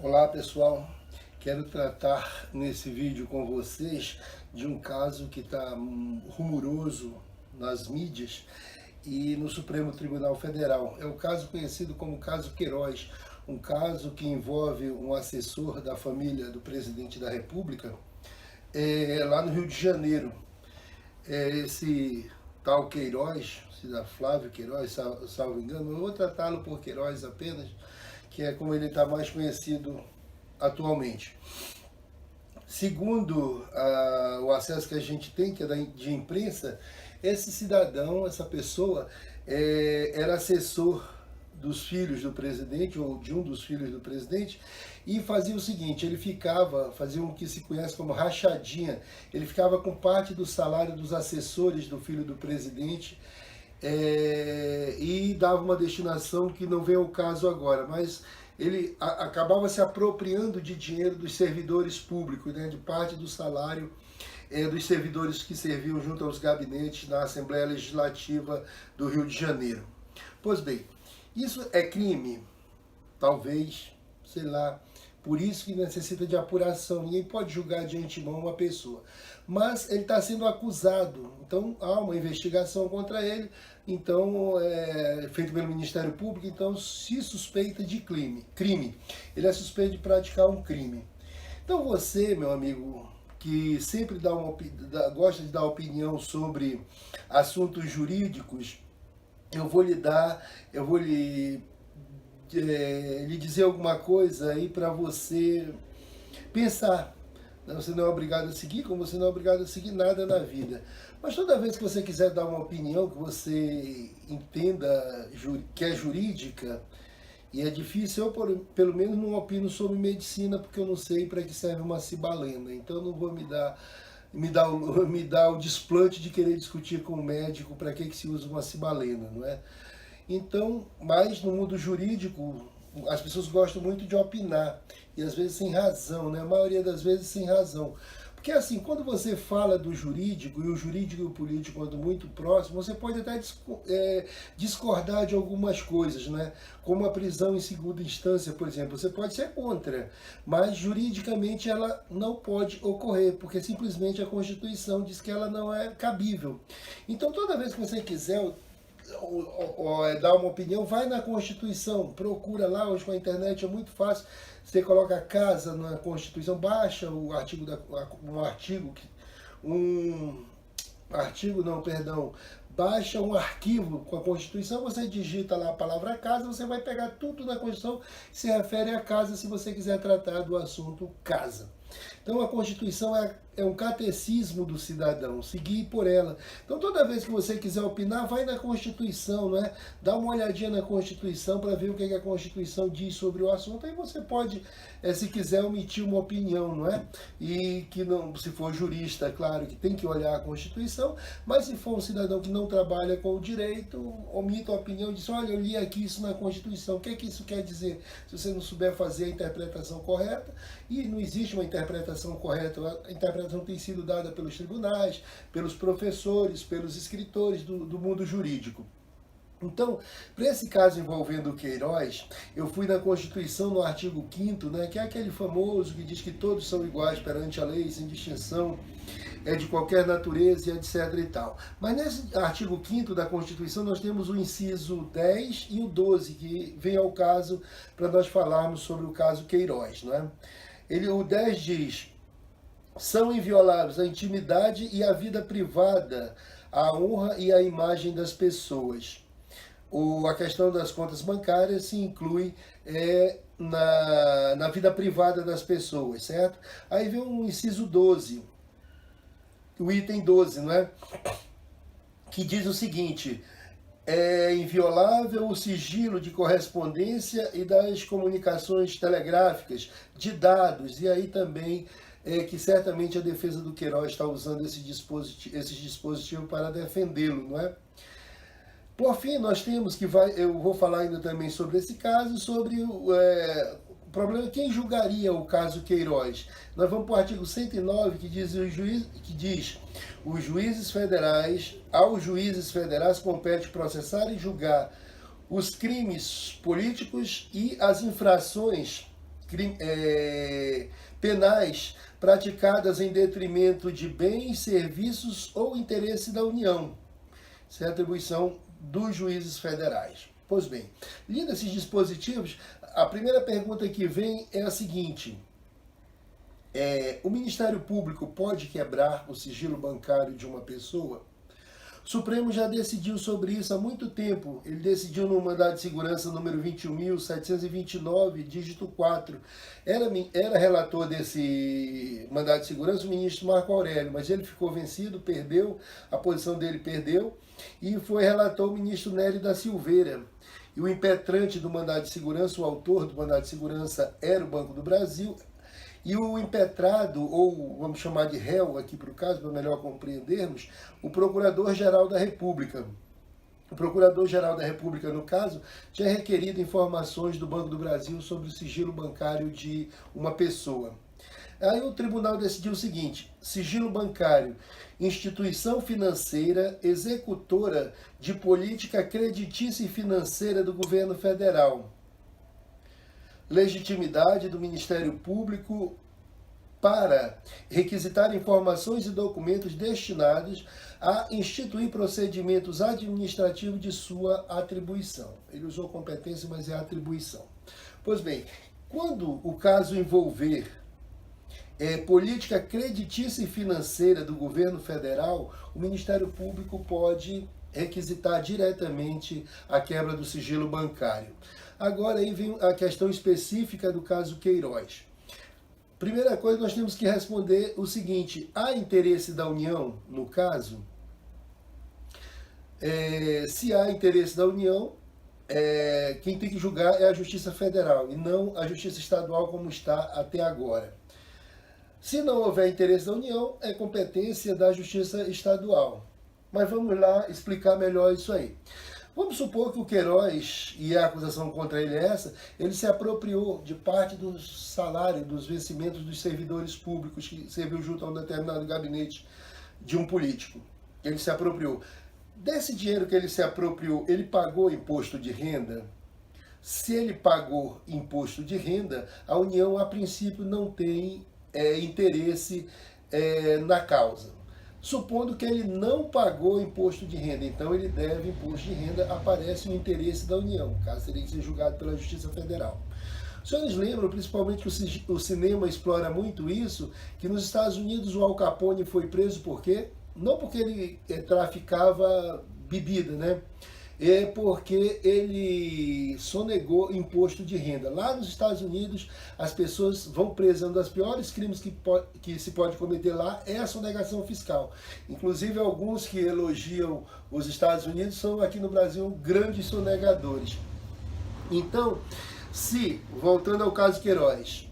Olá pessoal, quero tratar nesse vídeo com vocês de um caso que está rumoroso nas mídias e no Supremo Tribunal Federal. É o caso conhecido como caso Queiroz, um caso que envolve um assessor da família do presidente da República lá no Rio de Janeiro. Esse tal Queiroz, se dá Flávio Queiroz, salvo engano, eu vou tratá-lo por Queiroz apenas, que é como ele está mais conhecido atualmente. Segundo o acesso que a gente tem, que é de imprensa, esse cidadão, essa pessoa, era assessor dos filhos do presidente, ou de um dos filhos do presidente, e fazia o seguinte, ele fazia o que se conhece como rachadinha, ele ficava com parte do salário dos assessores do filho do presidente, e dava uma destinação que não vem ao caso agora, mas ele acabava se apropriando de dinheiro dos servidores públicos, né, de parte do salário dos servidores que serviam junto aos gabinetes na Assembleia Legislativa do Rio de Janeiro. Pois bem, isso é crime? Talvez, sei lá. Por isso que necessita de apuração. Ninguém pode julgar de antemão uma pessoa. Mas ele está sendo acusado. Então há uma investigação contra ele. Então, feito pelo Ministério Público. Então se suspeita de crime. Ele é suspeito de praticar um crime. Então você, meu amigo, que sempre gosta de dar opinião sobre assuntos jurídicos, eu vou lhe dizer alguma coisa aí para você pensar. Você não é obrigado a seguir, como você não é obrigado a seguir nada na vida. Mas toda vez que você quiser dar uma opinião que você entenda que é jurídica, e é difícil, eu pelo menos não opino sobre medicina, porque eu não sei para que serve uma cibalena. Então eu não vou me dar o desplante de querer discutir com o médico para que se usa uma cibalena, não é? Então, mas no mundo jurídico, as pessoas gostam muito de opinar, e às vezes sem razão, né? A maioria das vezes sem razão. Porque assim, quando você fala do jurídico, e o jurídico e o político andam muito próximos, você pode até discordar de algumas coisas, né? Como a prisão em segunda instância, por exemplo. Você pode ser contra, mas juridicamente ela não pode ocorrer, porque simplesmente a Constituição diz que ela não é cabível. Então toda vez que você quiser dar uma opinião, vai na Constituição, procura lá, hoje com a internet é muito fácil, você coloca a casa na Constituição, baixa o artigo, baixa um arquivo com a Constituição, você digita lá a palavra casa, você vai pegar tudo na Constituição que se refere à casa, se você quiser tratar do assunto casa. Então a Constituição é um catecismo do cidadão, seguir por ela. Então toda vez que você quiser opinar, vai na Constituição, não é? Dá uma olhadinha na Constituição para ver o que a Constituição diz sobre o assunto, aí você pode, se quiser, omitir uma opinião, não é? E que não, se for jurista, é claro que tem que olhar a Constituição, mas se for um cidadão que não trabalha com o direito, omita a opinião e diz, olha, eu li aqui isso na Constituição, o que isso quer dizer? Se você não souber fazer a interpretação correta, e não existe uma interpretação correta, a interpretação tem sido dada pelos tribunais, pelos professores, pelos escritores do mundo jurídico. Então, para esse caso envolvendo o Queiroz, eu fui na Constituição no artigo 5º, né, que é aquele famoso que diz que todos são iguais perante a lei, sem distinção, de qualquer natureza e etc e tal. Mas nesse artigo 5º da Constituição nós temos o inciso 10 e o 12, que vem ao caso para nós falarmos sobre o caso Queiroz, não é? O 10 diz, são invioláveis a intimidade e a vida privada, a honra e a imagem das pessoas. A questão das contas bancárias se inclui na vida privada das pessoas, certo? Aí vem o inciso 12, o item 12, não é? Que diz o seguinte, é inviolável o sigilo de correspondência e das comunicações telegráficas, de dados, e aí também que certamente a defesa do Queiroz está usando esse dispositivo para defendê-lo, não é? Por fim, nós temos eu vou falar ainda também sobre esse caso, sobre o problema, quem julgaria o caso Queiroz? Nós vamos para o artigo 109, que diz, aos juízes federais compete processar e julgar os crimes políticos e as infrações penais praticadas em detrimento de bens, serviços ou interesse da União. Isso é atribuição dos juízes federais. Pois bem, lendo esses dispositivos, a primeira pergunta que vem é a seguinte: o Ministério Público pode quebrar o sigilo bancário de uma pessoa? O Supremo já decidiu sobre isso há muito tempo. Ele decidiu no mandado de segurança número 21.729, dígito 4. Era relator desse mandado de segurança o ministro Marco Aurélio, mas ele ficou vencido, perdeu, a posição dele perdeu, e foi relator o ministro Nélio da Silveira. E o impetrante do mandado de segurança, o autor do mandado de segurança, era o Banco do Brasil. E o impetrado, ou vamos chamar de réu aqui para o caso, para melhor compreendermos, o Procurador-Geral da República. O Procurador-Geral da República, no caso, tinha requerido informações do Banco do Brasil sobre o sigilo bancário de uma pessoa. Aí o tribunal decidiu o seguinte: sigilo bancário, instituição financeira executora de política creditícia e financeira do governo federal. Legitimidade do Ministério Público para requisitar informações e documentos destinados a instituir procedimentos administrativos de sua atribuição. Ele usou competência, mas é atribuição. Pois bem, quando o caso envolver política creditícia e financeira do governo federal, o Ministério Público pode requisitar diretamente a quebra do sigilo bancário. Agora aí vem a questão específica do caso Queiroz. Primeira coisa, nós temos que responder o seguinte: há interesse da União no caso? Se há interesse da União, quem tem que julgar é a Justiça Federal e não a Justiça Estadual como está até agora. Se não houver interesse da União, é competência da Justiça Estadual. Mas vamos lá explicar melhor isso aí. Vamos supor que o Queiroz, e a acusação contra ele é essa, ele se apropriou de parte do salário, dos vencimentos dos servidores públicos que serviu junto a um determinado gabinete de um político. Ele se apropriou. Desse dinheiro que ele se apropriou, ele pagou imposto de renda? Se ele pagou imposto de renda, a União, a princípio, não tem interesse na causa. Supondo que ele não pagou imposto de renda, então ele deve imposto de renda, aparece o interesse da União, caso teria que ser julgado pela Justiça Federal. Os senhores lembram, principalmente, que o cinema explora muito isso, que nos Estados Unidos o Al Capone foi preso por quê? Não porque ele traficava bebida, né? É porque ele sonegou imposto de renda. Lá nos Estados Unidos, as pessoas vão presas. Um dos piores crimes que se pode cometer lá é a sonegação fiscal. Inclusive, alguns que elogiam os Estados Unidos são, aqui no Brasil, grandes sonegadores. Então, voltando ao caso Queiroz,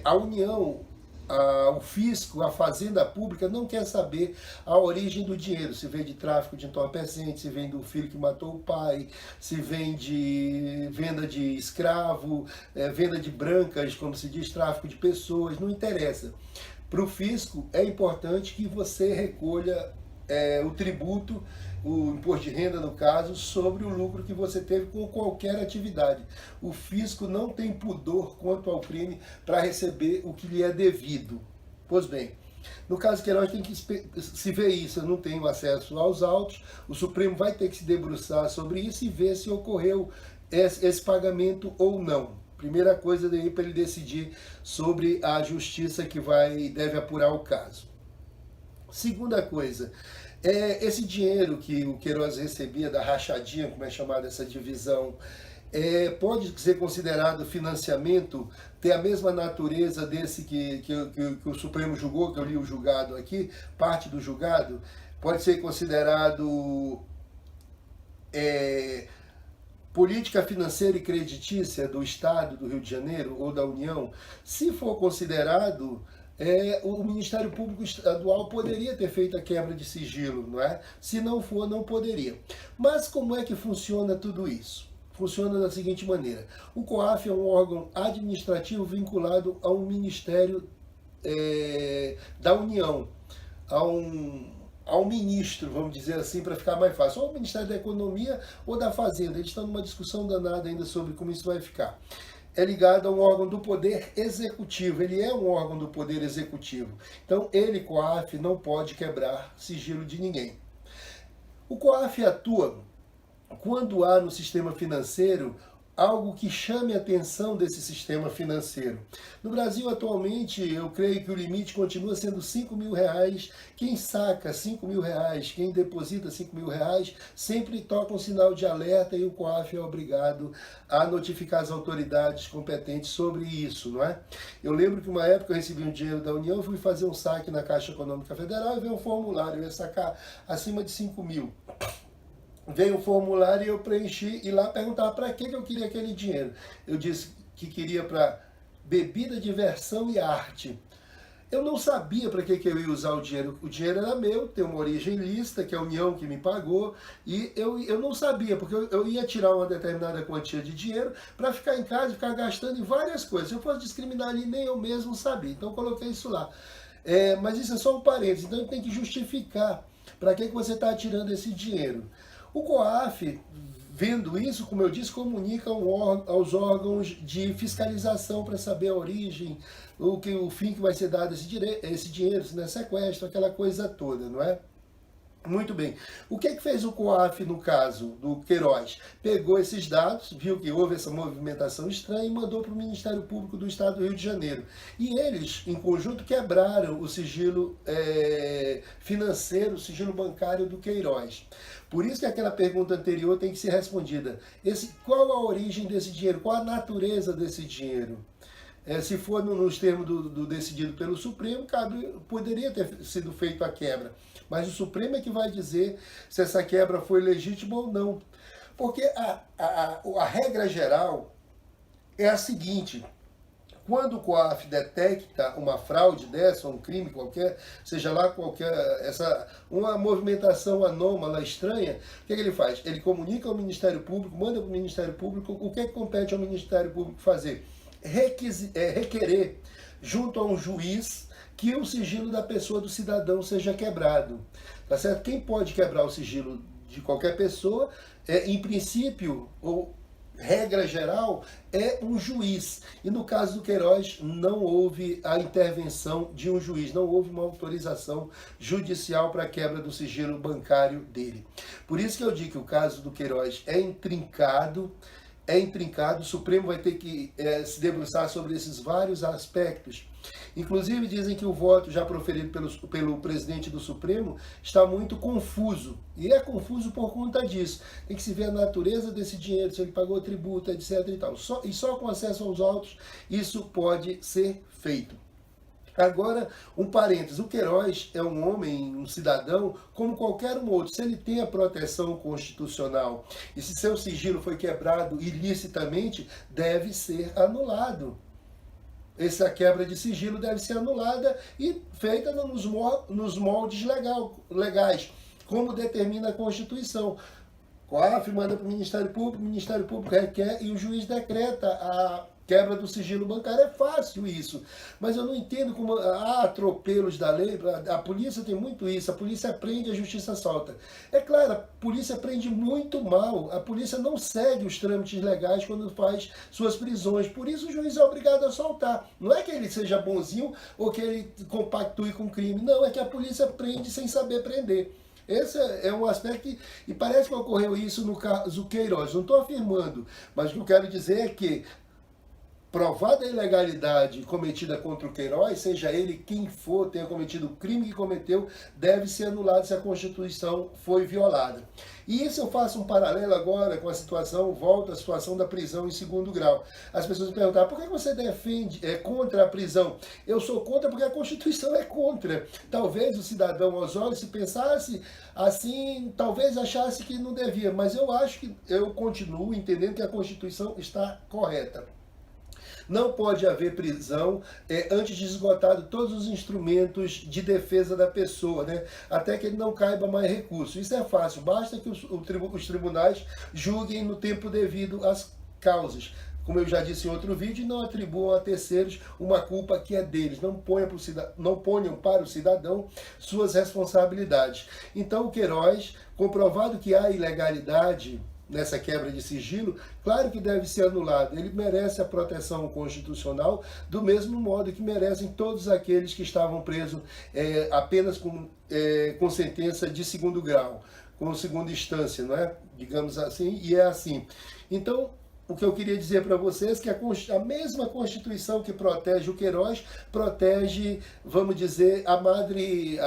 a União, o fisco, a fazenda pública não quer saber a origem do dinheiro, se vem de tráfico de entorpecente, se vem do filho que matou o pai, se vem de venda de escravo, venda de brancas, como se diz, tráfico de pessoas, não interessa. Para o fisco é importante que você recolha o tributo, o imposto de renda, no caso, sobre o lucro que você teve com qualquer atividade. O fisco não tem pudor quanto ao crime para receber o que lhe é devido. Pois bem, no caso Queiroz tem que se ver isso. Eu não tenho acesso aos autos, o Supremo vai ter que se debruçar sobre isso e ver se ocorreu esse pagamento ou não. Primeira coisa daí para ele decidir sobre a justiça que deve apurar o caso. Segunda coisa, esse dinheiro que o Queiroz recebia da rachadinha, como é chamada essa divisão, pode ser considerado financiamento, ter a mesma natureza desse que o Supremo julgou, que eu li o julgado aqui, parte do julgado, pode ser considerado política financeira e creditícia do Estado do Rio de Janeiro ou da União. Se for considerado, o Ministério Público Estadual poderia ter feito a quebra de sigilo, não é? Se não for, não poderia. Mas como é que funciona tudo isso? Funciona da seguinte maneira: o COAF é um órgão administrativo vinculado a um ministério da União, a um ministro, vamos dizer assim, para ficar mais fácil, ou o Ministério da Economia ou da Fazenda. Eles estão numa discussão danada ainda sobre como isso vai ficar. é ligado a um órgão do poder executivo, ele é um órgão do poder executivo. Então, ele, COAF, não pode quebrar sigilo de ninguém. O COAF atua quando há no sistema financeiro algo que chame a atenção desse sistema financeiro. No Brasil, atualmente, eu creio que o limite continua sendo R$ 5.000. Quem saca R$ 5.000, quem deposita R$ 5.000, sempre toca um sinal de alerta e o COAF é obrigado a notificar as autoridades competentes sobre isso, não é? Eu lembro que uma época eu recebi um dinheiro da União, fui fazer um saque na Caixa Econômica Federal e veio um formulário, eu ia sacar acima de 5.000. Veio o formulário e eu preenchi e lá perguntava para que eu queria aquele dinheiro. Eu disse que queria para bebida, diversão e arte. Eu não sabia para que eu ia usar o dinheiro. O dinheiro era meu, tem uma origem lícita, que é a União que me pagou, e eu não sabia, porque eu ia tirar uma determinada quantia de dinheiro para ficar em casa e ficar gastando em várias coisas. Se eu fosse discriminar ali, nem eu mesmo sabia. Então eu coloquei isso lá. Mas isso é só um parênteses, então tem que justificar para que você está tirando esse dinheiro. O COAF, vendo isso, como eu disse, comunica aos órgãos de fiscalização para saber a origem, o fim que vai ser dado esse dinheiro, se não é sequestro, aquela coisa toda, não é? Muito bem. O que fez o COAF no caso do Queiroz? Pegou esses dados, viu que houve essa movimentação estranha e mandou para o Ministério Público do Estado do Rio de Janeiro. E eles, em conjunto, quebraram o sigilo financeiro, o sigilo bancário do Queiroz. Por isso que aquela pergunta anterior tem que ser respondida. Qual a origem desse dinheiro? Qual a natureza desse dinheiro? Se for nos termos do decidido pelo Supremo, poderia ter sido feita a quebra. Mas o Supremo é que vai dizer se essa quebra foi legítima ou não. Porque a regra geral é a seguinte: quando o COAF detecta uma fraude dessa, um crime qualquer, seja lá qualquer, uma movimentação anômala, estranha, o que ele faz? Ele comunica ao Ministério Público, manda para o Ministério Público. O que compete ao Ministério Público fazer? Requerer junto a um juiz que o sigilo da pessoa, do cidadão, seja quebrado. Tá certo? Quem pode quebrar o sigilo de qualquer pessoa, em princípio, ou regra geral, é um juiz. E no caso do Queiroz, não houve a intervenção de um juiz, não houve uma autorização judicial para a quebra do sigilo bancário dele. Por isso que eu digo que o caso do Queiroz é intrincado, o Supremo vai ter que se debruçar sobre esses vários aspectos. Inclusive dizem que o voto já proferido pelo presidente do Supremo está muito confuso. E é confuso por conta disso. Tem que se ver a natureza desse dinheiro, se ele pagou tributo, etc. e tal. Só com acesso aos autos isso pode ser feito. Agora, um parênteses, o Queiroz é um homem, um cidadão, como qualquer um outro. Se ele tem a proteção constitucional e se seu sigilo foi quebrado ilicitamente, deve ser anulado. Essa quebra de sigilo deve ser anulada e feita nos moldes legais, como determina a Constituição. O COAF manda para o Ministério Público requer e o juiz decreta a quebra do sigilo bancário. É fácil isso, mas eu não entendo como há atropelos da lei. A polícia tem muito isso, a polícia prende, a justiça solta. É claro, a polícia prende muito mal, a polícia não segue os trâmites legais quando faz suas prisões, por isso o juiz é obrigado a soltar. Não é que ele seja bonzinho ou que ele compactue com o crime, não, é que a polícia prende sem saber prender. Esse é um aspecto e parece que ocorreu isso no caso Queiroz. Não estou afirmando, mas o que eu quero dizer é que, provada a ilegalidade cometida contra o Queiroz, seja ele quem for, tenha cometido o crime que cometeu, deve ser anulado se a Constituição foi violada. E isso eu faço um paralelo agora com a situação, volto à situação da prisão em segundo grau. As pessoas me perguntaram, por que você defende, contra a prisão? Eu sou contra porque a Constituição é contra. Talvez o cidadão aos olhos, se pensasse assim, talvez achasse que não devia, mas eu continuo entendendo que a Constituição está correta. Não pode haver prisão antes de esgotado todos os instrumentos de defesa da pessoa, né? Até que ele não caiba mais recurso. Isso é fácil, basta que os tribunais julguem no tempo devido às causas. Como eu já disse em outro vídeo, não atribuam a terceiros uma culpa que é deles. Não ponham para o cidadão suas responsabilidades. Então o Queiroz, comprovado que há ilegalidade nessa quebra de sigilo, claro que deve ser anulado. Ele merece a proteção constitucional do mesmo modo que merecem todos aqueles que estavam presos apenas com sentença de segundo grau, com segunda instância, não é? Digamos assim, e é assim. Então, o que eu queria dizer para vocês é que a mesma Constituição que protege o Queiroz, protege, vamos dizer, a madre,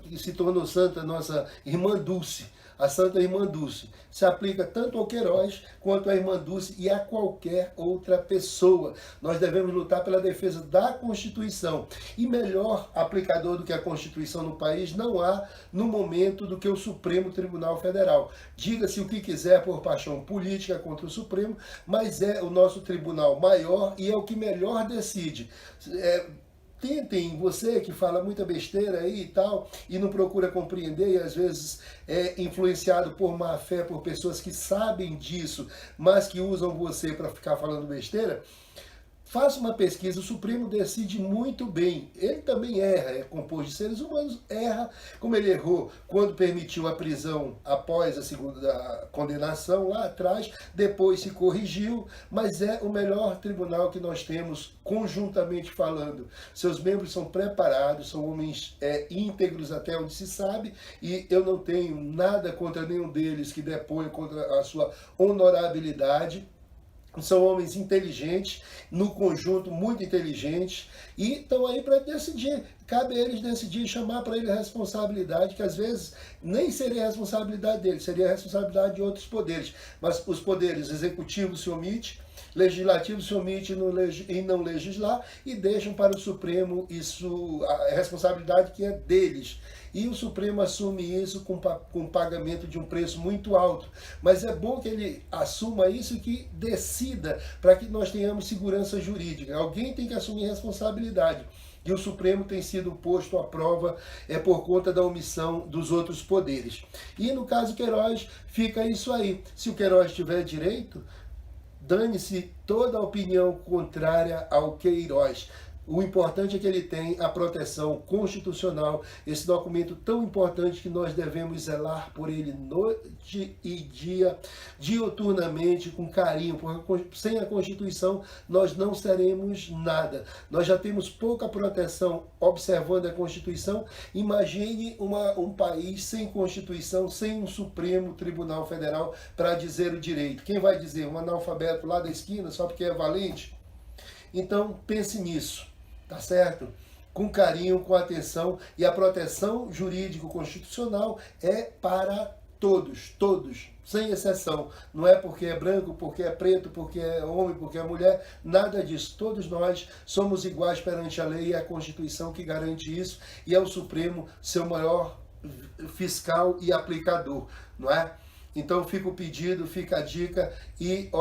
que se tornou santa, nossa irmã Dulce, a Santa Irmã Dulce. Se aplica tanto ao Queiroz quanto à Irmã Dulce e a qualquer outra pessoa. Nós devemos lutar pela defesa da Constituição. E melhor aplicador do que a Constituição no país não há no momento do que o Supremo Tribunal Federal. Diga-se o que quiser por paixão política contra o Supremo, mas é o nosso tribunal maior e é o que melhor decide. Tentem, você que fala muita besteira aí e tal, e não procura compreender, e às vezes é influenciado por má fé, por pessoas que sabem disso, mas que usam você para ficar falando besteira, faça uma pesquisa. O Supremo decide muito bem. Ele também erra, é composto de seres humanos, erra, como ele errou quando permitiu a prisão após a segunda condenação lá atrás, depois se corrigiu, mas é o melhor tribunal que nós temos conjuntamente falando. Seus membros são preparados, são homens íntegros até onde se sabe, e eu não tenho nada contra nenhum deles que depõe contra a sua honorabilidade. São homens inteligentes, no conjunto muito inteligentes, e estão aí para decidir. Cabe a eles decidir, chamar para eles a responsabilidade, que às vezes nem seria a responsabilidade deles, seria a responsabilidade de outros poderes. Mas os poderes executivos se omitem, legislativo se omite em não legislar e deixam para o Supremo a responsabilidade que é deles. E o Supremo assume isso com pagamento de um preço muito alto. Mas é bom que ele assuma isso e que decida para que nós tenhamos segurança jurídica. Alguém tem que assumir responsabilidade. E o Supremo tem sido posto à prova por conta da omissão dos outros poderes. E no caso Queiroz, fica isso aí. Se o Queiroz tiver direito, dane-se toda a opinião contrária ao Queiroz. O importante é que ele tem a proteção constitucional, esse documento tão importante que nós devemos zelar por ele noite e dia, diuturnamente, com carinho, porque sem a Constituição nós não seremos nada. Nós já temos pouca proteção observando a Constituição. Imagine um país sem Constituição, sem um Supremo Tribunal Federal para dizer o direito. Quem vai dizer? Um analfabeto lá da esquina só porque é valente? Então pense nisso. Tá certo? Com carinho, com atenção, e a proteção jurídico-constitucional é para todos, sem exceção. Não é porque é branco, porque é preto, porque é homem, porque é mulher, nada disso. Todos nós somos iguais perante a lei, e a Constituição que garante isso, e é o Supremo seu maior fiscal e aplicador, não é? Então fica o pedido, fica a dica, e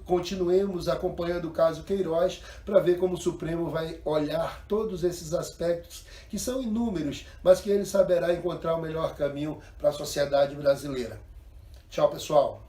continuemos acompanhando o caso Queiroz para ver como o Supremo vai olhar todos esses aspectos que são inúmeros, mas que ele saberá encontrar o melhor caminho para a sociedade brasileira. Tchau, pessoal!